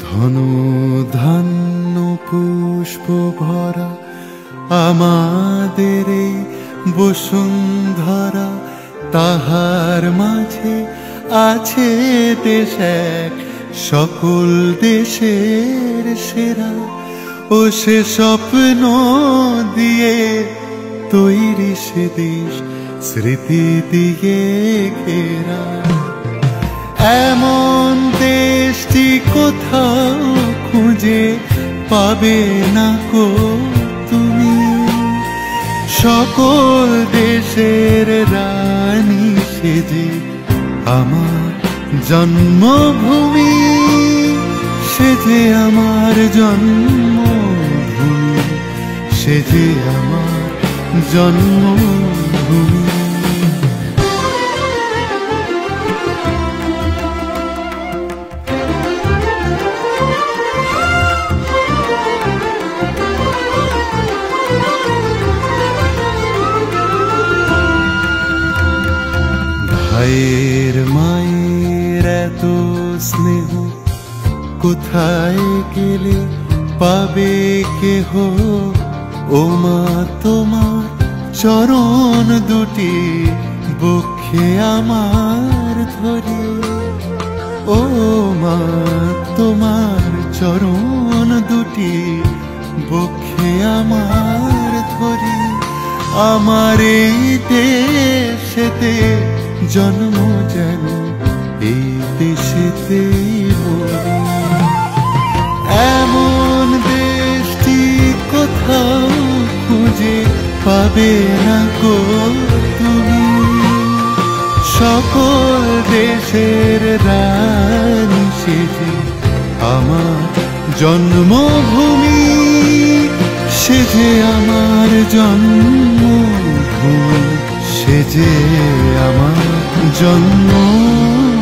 ধন ধান্য পুষ্প ভরা আমাদের এই বসুন্ধরা, তাহার মাঝে আছে দেশ এক সকল দেশের সেরা। ও সে স্বপ্ন দিয়ে তৈরি সে দেশ স্মৃতি দিয়ে ঘেরা। এমন দেশটি কোথাও খুঁজে পাবে না কো তুমি, সকল দেশের রানী সেজে আমার জন্মভূমি, সেজে আমার জন্মভূমি, সেজে আমার জন্মভূমি। ভাইয়ের মায়ের এত স্নেহ কোথায় গেলে পাবে কেহ, ও মা তোমার চরণ দুটি বক্ষে আমার ধরে। ও মা তোমার চরণ দুটি বক্ষে আমার ধরে। আমার এই দেশেতে জন্ম যেন এই দেশেতেই মরি। এমন দেশটি কোথাও খুঁজে পাবে না গো তুমি, সকল দেশের রানী সেজে আমার জন্মভূমি, সেজে আমার জন্মভূমি, সেজে আমার জন্মভূমি।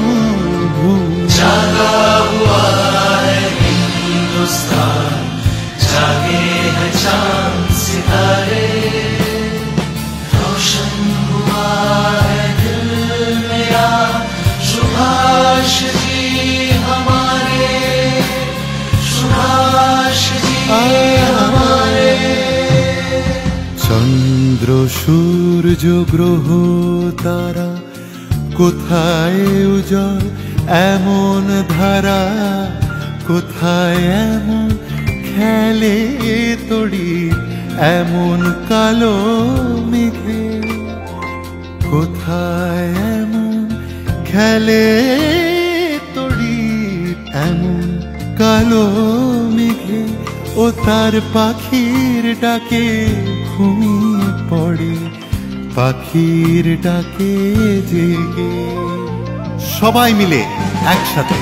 जागा हुआ है हिंदुस्तान, जागे हैं चांद सितारे, रोशन हुआ है दिल मेरा सुभाष जी हमारे, सुभाष जी हमारे। চন্দ্র সূর্য গ্রহ তারা কোথায় উজ্জ্বল এমন ধারা, কোথায় এমন খেলে তড়ি এমন কালো মেঘে, কোথায় এমন খেলে তড়ি এমন কালো মেঘে। ও তার পাখির ডাকে ঘুমিয়ে পড়ে, পাখির ডাকে জেগে সবাই মিলে একসাথে।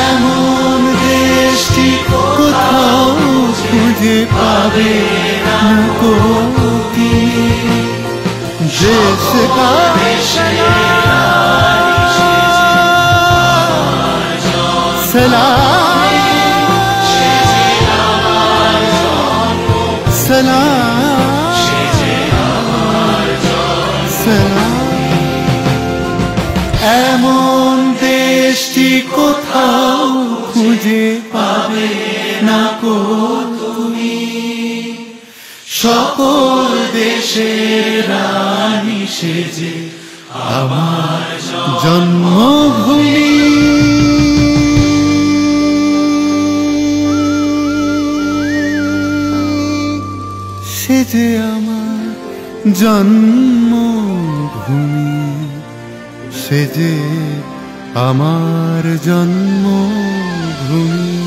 এমন দেশটি কোথাও খুঁজে পাবে না কো তুমি, দেশ কা सलाम सलाम सलाम। এমন দেশটি কোথাও খুঁজে পাবে না কো তুমি, সকল দেশের রানী সেজে আমার জন্মভূমি, সেজে আমার জন্মভূমি, সেজে আমার জন্মভূমি।